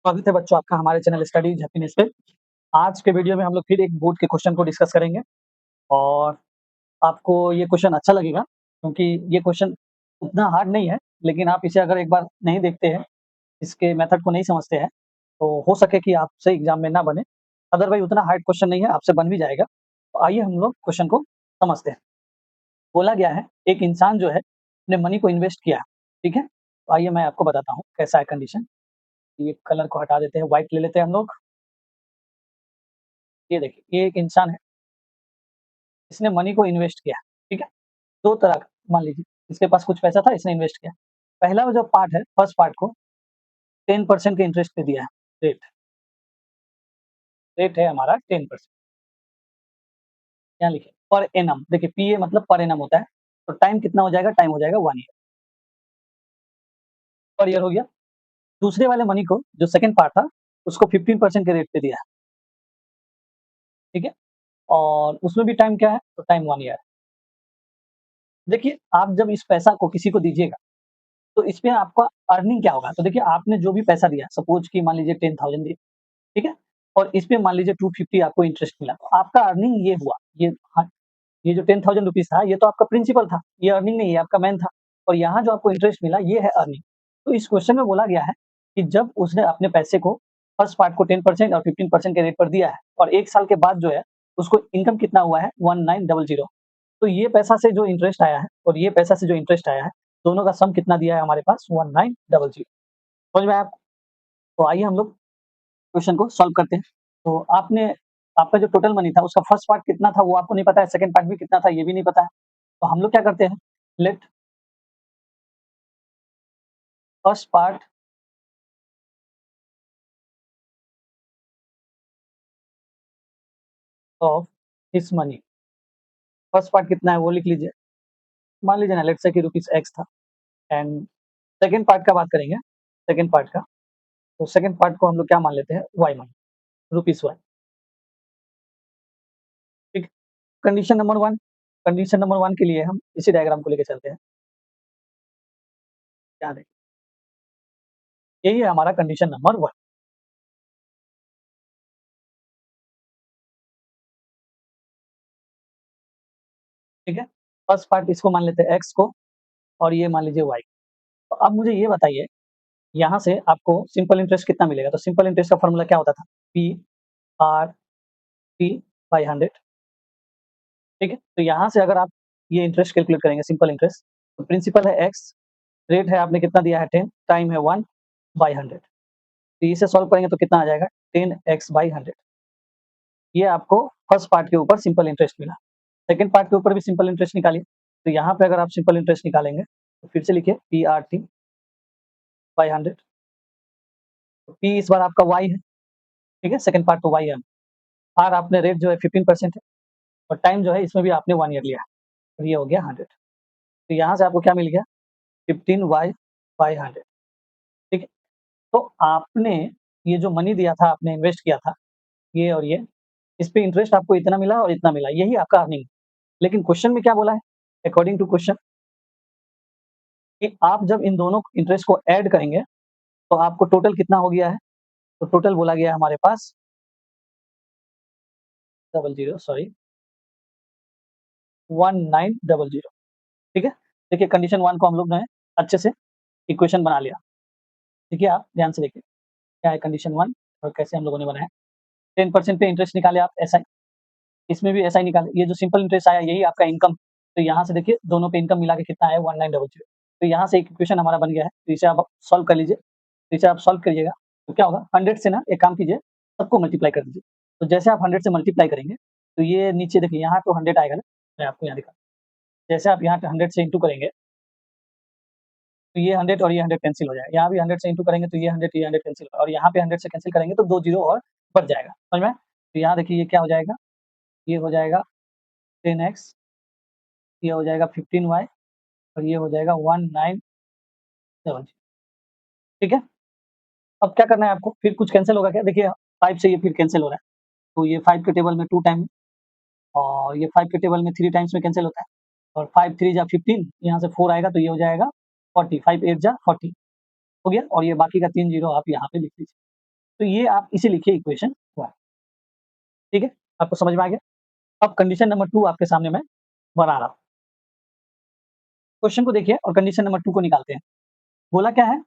स्वागत है बच्चों आपका हमारे चैनल स्टडीज हैप्पीनेस पे। आज के वीडियो में हम लोग फिर एक बोर्ड के क्वेश्चन को डिस्कस करेंगे और आपको ये क्वेश्चन अच्छा लगेगा क्योंकि ये क्वेश्चन उतना हार्ड नहीं है, लेकिन आप इसे अगर एक बार नहीं देखते हैं, इसके मेथड को नहीं समझते हैं, तो हो सके कि आपसे एग्जाम में ना बने। अदरवाइज़ उतना हार्ड क्वेश्चन नहीं है, आपसे बन भी जाएगा। तो आइए हम लोग क्वेश्चन को समझते हैं। बोला गया है, एक इंसान जो है अपने मनी को इन्वेस्ट किया है, ठीक है? तो आइए मैं आपको बताता हूँ कैसा है कंडीशन। ये कलर को हटा देते हैं, व्हाइट ले लेते हैं हम लोग। ये देखिए, ये एक इंसान है, इसने मनी को इन्वेस्ट किया, ठीक है? 2 तरह का मान लीजिए, इसके पास कुछ पैसा था, इसने इन्वेस्ट किया। पहला जो पार्ट है, फर्स्ट पार्ट को 10% के इंटरेस्ट पे दिया है, रेट। रेट है हमारा 10%। यहाँ लिखिए पर एनम, देखिए पीए मतलब पर एनम होता है, तो टाइम कितना हो जाएगा? टाइम हो जाएगा 1 ईयर, पर ईयर हो गया। दूसरे वाले मनी को जो सेकंड पार्ट था, उसको 15% के रेट पे दिया है, ठीक है? और उसमें भी टाइम क्या है? तो टाइम 1 ईयर है। देखिए, आप जब इस पैसा को किसी को दीजिएगा, तो इसमें आपका अर्निंग क्या होगा? तो देखिए, आपने जो भी पैसा दिया, सपोज़ कि मान लीजिए 10,000 दिए, ठीक है? और इसपे मान लीजिए 250 आपको इंटरेस्ट मिला, तो आपका अर्निंग ये हुआ, ये हाँ, ये जो 10,000 रुपीज़ था, ये तो आपका प्रिंसिपल था, ये अर्निंग नहीं है, आपका मेन था। और यहाँ जो आपको इंटरेस्ट मिला, ये है अर्निंग। तो इस क्वेश्चन में बोला गया है कि जब उसने अपने पैसे को फर्स्ट पार्ट को 10% और 15% के रेट पर दिया है और 1 साल के बाद जो है, उसको इनकम कितना हुआ है? 1900। तो ये पैसा से जो इंटरेस्ट आया है और ये पैसा से जो इंटरेस्ट आया है, दोनों का सम कितना दिया है हमारे पास? 1900। समझ में आया आपको? तो आइए हम लोग क्वेश्चन को सॉल्व करते हैं। तो आपका जो टोटल मनी था उसका फर्स्ट पार्ट कितना था वो आपको नहीं पता है, सेकंड पार्ट भी कितना था ये भी नहीं पता है। तो हम लोग क्या करते हैं, let first part of this money, first part कितना है वो लिख लीजिए। मान लीजिए ना, लेट्स से कि रुपीस एक्स था एंड सेकंड पार्ट का बात करेंगे, सेकंड पार्ट का। तो सेकंड पार्ट को हम लोग क्या मान लेते हैं? वाई मान, रुपीस वाई, ठीक। कंडीशन नंबर 1, कंडीशन नंबर 1 के लिए हम इसी डायग्राम को लेके चलते हैं। क्या देखें, यही है हमारा कंडीशन नंबर 1, ठीक है। फर्स्ट पार्ट इसको मान लेते हैं एक्स को और ये मान लीजिए वाई। तो अब मुझे ये बताइए, यहाँ से आपको सिंपल इंटरेस्ट कितना मिलेगा? तो सिंपल इंटरेस्ट का फॉर्मूला क्या होता था? पी आर टी बाई 100, ठीक है। तो यहाँ से अगर आप ये इंटरेस्ट कैलकुलेट करेंगे, सिंपल इंटरेस्ट, तो प्रिंसिपल है एक्स, रेट है आपने कितना दिया है 10, टाइम है 1 बाई 100। तो इसे सॉल्व करेंगे तो कितना आ जाएगा? 10x by 100। ये आपको फर्स्ट पार्ट के ऊपर सिंपल इंटरेस्ट मिला। सेकंड पार्ट के ऊपर भी सिंपल इंटरेस्ट निकालिए। तो यहाँ पे अगर आप सिंपल इंटरेस्ट निकालेंगे तो फिर से लिखिए पी आर टी बाई 100। तो पी इस बार आपका वाई है, ठीक है, सेकंड पार्ट तो वाई है। आर आपने रेट जो है 15% है और टाइम जो है इसमें भी आपने 1 ईयर लिया है, तो ये हो गया 100। तो यहाँ से आपको क्या मिल गया? 15y बाई 100, ठीक है। तो आपने ये जो मनी दिया था, आपने इन्वेस्ट किया था, ये और ये, इस पे इंटरेस्ट आपको इतना मिला और इतना मिला, यही आपका अर्निंग। लेकिन क्वेश्चन में क्या बोला है? अकॉर्डिंग टू क्वेश्चन, कि आप जब इन दोनों इंटरेस्ट को ऐड करेंगे, तो आपको टोटल कितना हो गया है? तो टोटल बोला गया है हमारे पास 00 सॉरी 1900, ठीक है। देखिए कंडीशन 1 को हम लोग ने अच्छे से इक्वेशन बना लिया। देखिए आप ध्यान से देखिए, क्या है कंडीशन 1 और कैसे हम लोगों ने बनाया। 10% पे इंटरेस्ट निकाले आप एसआई, इसमें भी एसआई निकाले, ये जो सिंपल इंटरेस्ट आया यही आपका इनकम। तो यहाँ से देखिए दोनों पे इनकम मिला के कितना आया? 1900। तो यहाँ से एक इक्वेशन हमारा बन गया है, तो इसे आप सॉल्व कर लीजिए। तो इसे आप सॉल्व करिएगा तो क्या होगा? 100 से ना एक काम कीजिए, सबको मल्टीप्लाई कर दीजिए। तो जैसे आप 100 से मल्टीप्लाई करेंगे, तो ये नीचे देखिए यहाँ तो 100 आएगा ना, मैं आपको यहाँ दिखा, जैसे आप यहाँ पे 100 से इंटू करेंगे, तो ये 100 और ये 100 कैंसल हो जाएगा। यहाँ भी 100 से इंटू करेंगे तो ये 100 कैंसल होगा और यहाँ पे 100 से कैंसल करेंगे तो 2 जीरो और बढ़ जाएगा, समझ में आया? तो यहाँ देखिए ये क्या हो जाएगा? ये हो जाएगा 10x, ये हो जाएगा 15y और ये हो जाएगा 1900, ठीक है। अब क्या करना है आपको? फिर कुछ कैंसल होगा क्या? देखिए 5 से ये फिर कैंसल हो रहा है, तो ये 5 के टेबल में 2 टाइम और ये 5 के टेबल में 3 टाइम्स में कैंसल होता है और 5 3 जा 15, यहाँ से 4 आएगा तो ये हो जाएगा 40, 5 8 जा 40 हो गया और ये बाकी का 3 जीरो आप यहाँ पे लिख लीजिए। तो ये आप इसे लिखिए इक्वेशन 1। ठीक है? आपको समझ में आ गया? अब कंडीशन नंबर 2 आपके सामने मैं बना रहा हूँ। क्वेश्चन को देखिए और कंडीशन नंबर 2 को निकालते हैं। बोला क्या है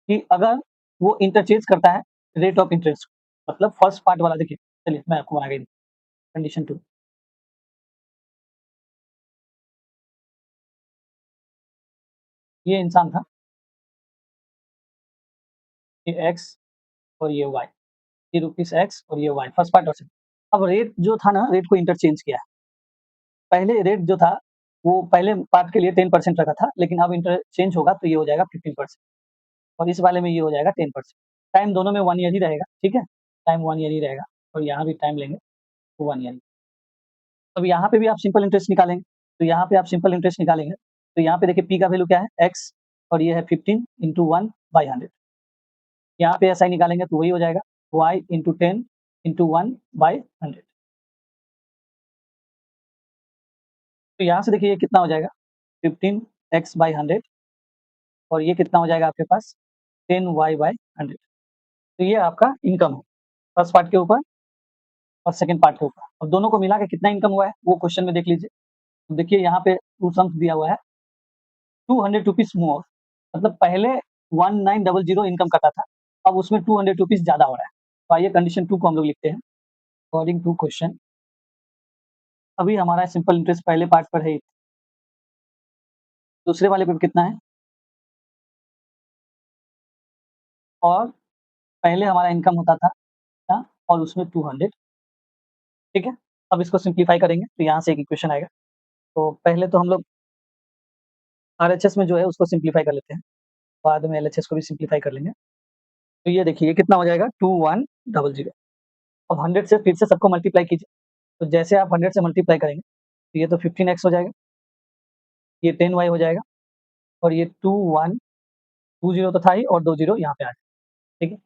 कि अगर वो इंटरचेंज करता है रेट ऑफ इंटरेस्ट, मतलब फर्स्ट पार्ट वाला देखिए, चलिए मैं आपको बना के कंडीशन 2। ये इंसान था, ये एक्स और ये वाई, ये रुपीस एक्स और ये वाई, फर्स्ट पार्ट और सेकंड। अब रेट जो था ना, रेट को इंटरचेंज किया है। पहले रेट जो था, वो पहले पार्ट के लिए 10% रखा था, लेकिन अब इंटरचेंज होगा तो ये हो जाएगा 15% और इस वाले में ये हो जाएगा 10%। टाइम दोनों में 1 ईयर ही रहेगा, ठीक है? टाइम 1 ईयर ही रहेगा और यहाँ भी टाइम लेंगे तो 1 ईयर। अब यहाँ पे भी आप सिंपल इंटरेस्ट निकालेंगे, तो यहाँ पे आप सिंपल इंटरेस्ट निकालेंगे, तो यहाँ पे देखिए पी का वैल्यू क्या है? एक्स और ये है 15 इंटू 1/100। यहाँ पे एसआई निकालेंगे तो वही हो जाएगा y इंटू 10 इंटू 1/100। तो यहाँ से देखिए ये कितना हो जाएगा? 15x/100 और ये कितना हो जाएगा आपके पास? 10y/100। तो ये आपका इनकम है, फर्स्ट पार्ट के ऊपर और सेकंड पार्ट के ऊपर। अब दोनों को मिला के कितना इनकम हुआ है, वो क्वेश्चन में देख लीजिए। तो देखिए यहाँ पे 2 सम्स दिया हुआ है, 200 रुपीज़ मोर, मतलब पहले 1900 इनकम करता था, अब उसमें 200 रुपीज़ ज़्यादा हो रहा है। तो आइए कंडीशन 2 को हम लोग लिखते हैं। अकॉर्डिंग टू क्वेश्चन, अभी हमारा सिंपल इंटरेस्ट पहले पार्ट पर है, दूसरे वाले पे कितना है? और पहले हमारा इनकम होता था और उसमें 200, ठीक है? अब इसको सिम्प्लीफाई करेंगे तो यहाँ से एक इक्वेशन आएगा। तो पहले तो हम लोग आरएचएस में जो है उसको सिम्प्लीफाई कर लेते हैं, बाद में एलएचएस को भी सिम्प्लीफाई कर लेंगे। तो ये देखिए ये कितना हो जाएगा? 2100। अब 100 से फिर से सबको मल्टीप्लाई कीजिए, तो जैसे आप 100 से मल्टीप्लाई करेंगे तो ये तो 15x हो जाएगा, ये 10y हो जाएगा और ये 2120 तो था ही और 2 जीरो यहाँ पे आ जाएगा, ठीक है?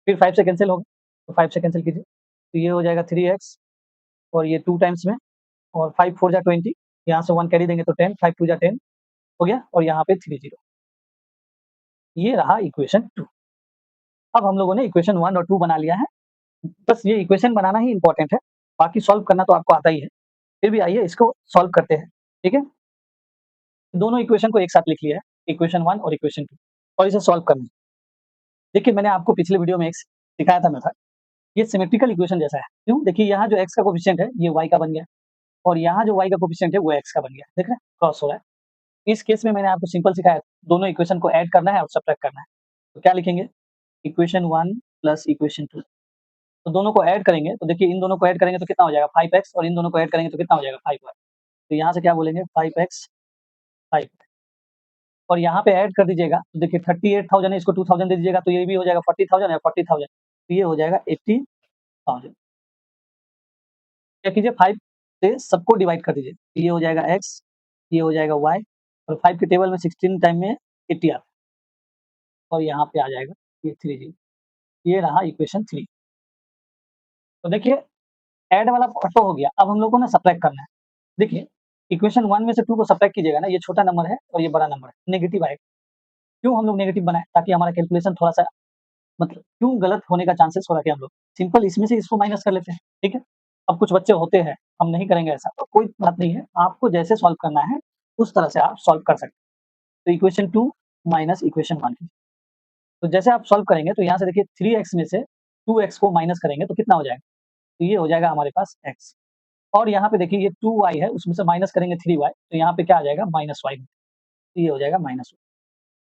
फिर 5 से कैंसल होगा, तो 5 से कैंसल कीजिए, तो ये हो जाएगा 3x और ये 2 टाइम्स में और 5 4 जा 20, यहाँ से 1 कैरी देंगे तो 10, 5 2 जा 10 हो गया और यहाँ पे 3 जीरो। ये रहा इक्वेशन 2। अब हम लोगों ने इक्वेशन 1 और 2 बना लिया है। बस ये इक्वेशन बनाना ही इम्पोर्टेंट है, बाकी सॉल्व करना तो आपको आता ही है। फिर भी आइए इसको सॉल्व करते हैं, ठीक है? दोनों इक्वेशन को एक साथ लिख लिया है, इक्वेशन 1 और इक्वेशन 2 और इसे सॉल्व करना है। देखिए मैंने आपको पिछले वीडियो में एक सिखाया था मेथड, ये सिमेट्रिकल इक्वेशन जैसा है। क्यों? देखिए यहाँ जो x का कोएफ़िशिएंट है ये y का बन गया और यहाँ जो y का कोएफ़िशिएंट है वो x का बन गया। देख रहे हैं? क्रॉस हो रहा है। इस केस में मैंने आपको सिंपल सिखाया, दोनों इक्वेशन को ऐड करना है और सब्ट्रैक्ट करना है। तो क्या लिखेंगे? Equation 1 plus equation 2। तो दोनों को ऐड करेंगे तो देखिए इन दोनों को ऐड करेंगे तो कितना हो जाएगा? 5x और इन दोनों को ऐड करेंगे तो कितना हो जाएगा? 5y। तो यहाँ से क्या बोलेंगे? 5x 5 और यहाँ पे ऐड कर दीजिएगा तो देखिए 38,000 है, इसको 2000 दे दीजिएगा तो ये भी हो जाएगा 40,000 और 40,000 तो ये हो जाएगा 80,000। क्या कीजिए 5 से सबको डिवाइड कर दीजिए। ये हो जाएगा x, ये हो जाएगा y और 5 के टेबल में 16 टाइम में 80 आता है और यहाँ पे आ जाएगा ये 3g। ये रहा इक्वेशन 3। तो देखिए ऐड वाला पार्ट तो हो गया, अब हम लोग को ना सब्ट्रैक्ट करना है। देखिए इक्वेशन 1 में से 2 को सब्ट्रैक्ट कीजिएगा ना, ये छोटा नंबर है और ये बड़ा नंबर है, नेगेटिव आएगा। क्यों हम लोग नेगेटिव बनाए? ताकि हमारा कैलकुलेशन थोड़ा-सा मतलब क्यों गलत होने का चांसेस हो रखे हम लोग, सिंपल इसमें से इसको माइनस कर लेते हैं, ठीक है? अब कुछ बच्चे होते हैं, हम नहीं करेंगे ऐसा, तो कोई बात नहीं है, आपको जैसे सॉल्व करना है, उस तरह से आप सॉल्व कर सकते हैं। तो इक्वेशन 2 माइनस इक्वेशन 1 तो जैसे आप सॉल्व करेंगे तो यहाँ से देखिए 3x में से 2x को माइनस करेंगे तो कितना हो जाएगा? तो ये हो जाएगा हमारे पास x और यहाँ पे देखिए ये 2y है, उसमें से माइनस करेंगे 3y तो यहाँ पे क्या आ जाएगा? -y तो ये हो जाएगा -y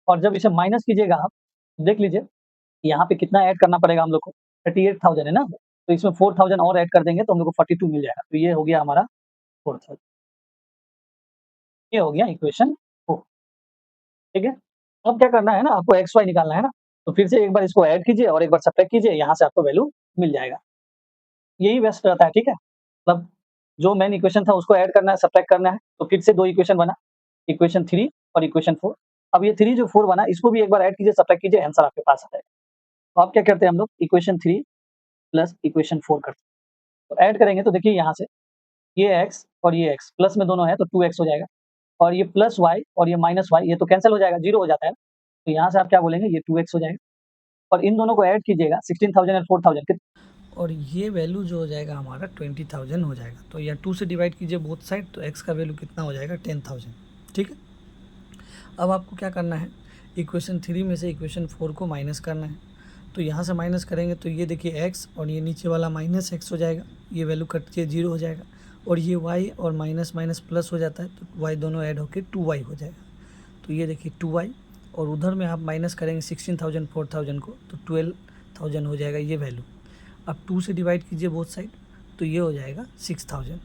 और जब इसे माइनस कीजिएगा आप, देख लीजिए यहाँ पे कितना ऐड करना पड़ेगा हम लोग को? 38,000 है ना? तो इसमें 4,000 और ऐड कर देंगे तो हम लोग को 42 मिल जाएगा। तो ये हो गया हमारा 4,000। ये हो गया इक्वेशन 4, ठीक है? अब क्या करना है ना, आपको एक्स वाई निकालना है ना, तो फिर से एक बार इसको ऐड कीजिए और एक बार सब्ट्रैक्ट कीजिए, यहाँ से आपको वैल्यू मिल जाएगा। यही बेस्ट रहता है, ठीक है? मतलब जो मेन इक्वेशन था उसको ऐड करना है, सब्ट्रैक्ट करना है, तो फिर से 2 इक्वेशन बना, इक्वेशन 3 और इक्वेशन 4। अब ये 3 जो 4 बना इसको भी एक बार ऐड कीजिए, सब्ट्रैक्ट कीजिए, आंसर आपके पास आ जाएगा। तो अब क्या करते हैं हम लोग इक्वेशन 3 प्लस इक्वेशन 4 करते हैं। तो ऐड करेंगे तो देखिए यहाँ से ये x और ये x प्लस में दोनों है तो 2x हो जाएगा और ये प्लस y और ये माइनस y ये तो कैंसल हो जाएगा, 0 हो जाता है। तो यहाँ से आप क्या बोलेंगे? ये 2x हो जाएगा और इन दोनों को ऐड कीजिएगा 16,000 और 4,000 और ये वैल्यू जो हो जाएगा हमारा 20,000 हो जाएगा। तो या 2 से डिवाइड कीजिए बोथ साइड, तो x का वैल्यू कितना हो जाएगा 10,000। ठीक है, अब आपको क्या करना है, इक्वेशन 3 में से इक्वेशन 4 को माइनस करना है। तो यहाँ से माइनस करेंगे तो ये देखिए x और ये नीचे वाला माइनस x हो जाएगा, ये वैल्यू कट के 0 हो जाएगा, और ये y और माइनस माइनस प्लस हो जाता है, तो y दोनों ऐड होकर 2y हो जाएगा। तो ये देखिए 2y, और उधर में आप माइनस करेंगे 16,000 4,000 को, तो 12,000 हो जाएगा ये वैल्यू। अब 2 से डिवाइड कीजिए बोथ साइड, तो ये हो जाएगा 6,000।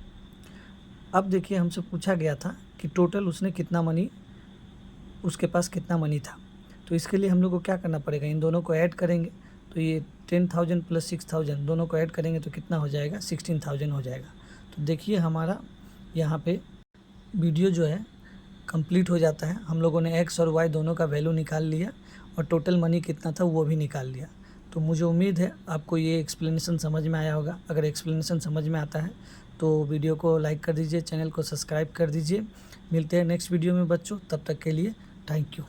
अब देखिए हमसे पूछा गया था कि टोटल उसने कितना मनी, उसके पास कितना मनी था। तो इसके लिए हम लोग को क्या करना पड़ेगा, इन दोनों को ऐड करेंगे, तो ये 10,000 प्लस 6,000 दोनों को ऐड करेंगे तो कितना हो जाएगा 16,000 हो जाएगा। तो देखिए हमारा यहाँ पे वीडियो जो है कंप्लीट हो जाता है। हम लोगों ने x और y दोनों का वैल्यू निकाल लिया और टोटल मनी कितना था वो भी निकाल लिया। तो मुझे उम्मीद है आपको ये एक्सप्लेनेशन समझ में आया होगा। अगर एक्सप्लेनेशन समझ में आता है तो वीडियो को लाइक कर दीजिए, चैनल को सब्सक्राइब कर दीजिए। मिलते हैं नेक्स्ट वीडियो में बच्चों, तब तक के लिए थैंक यू।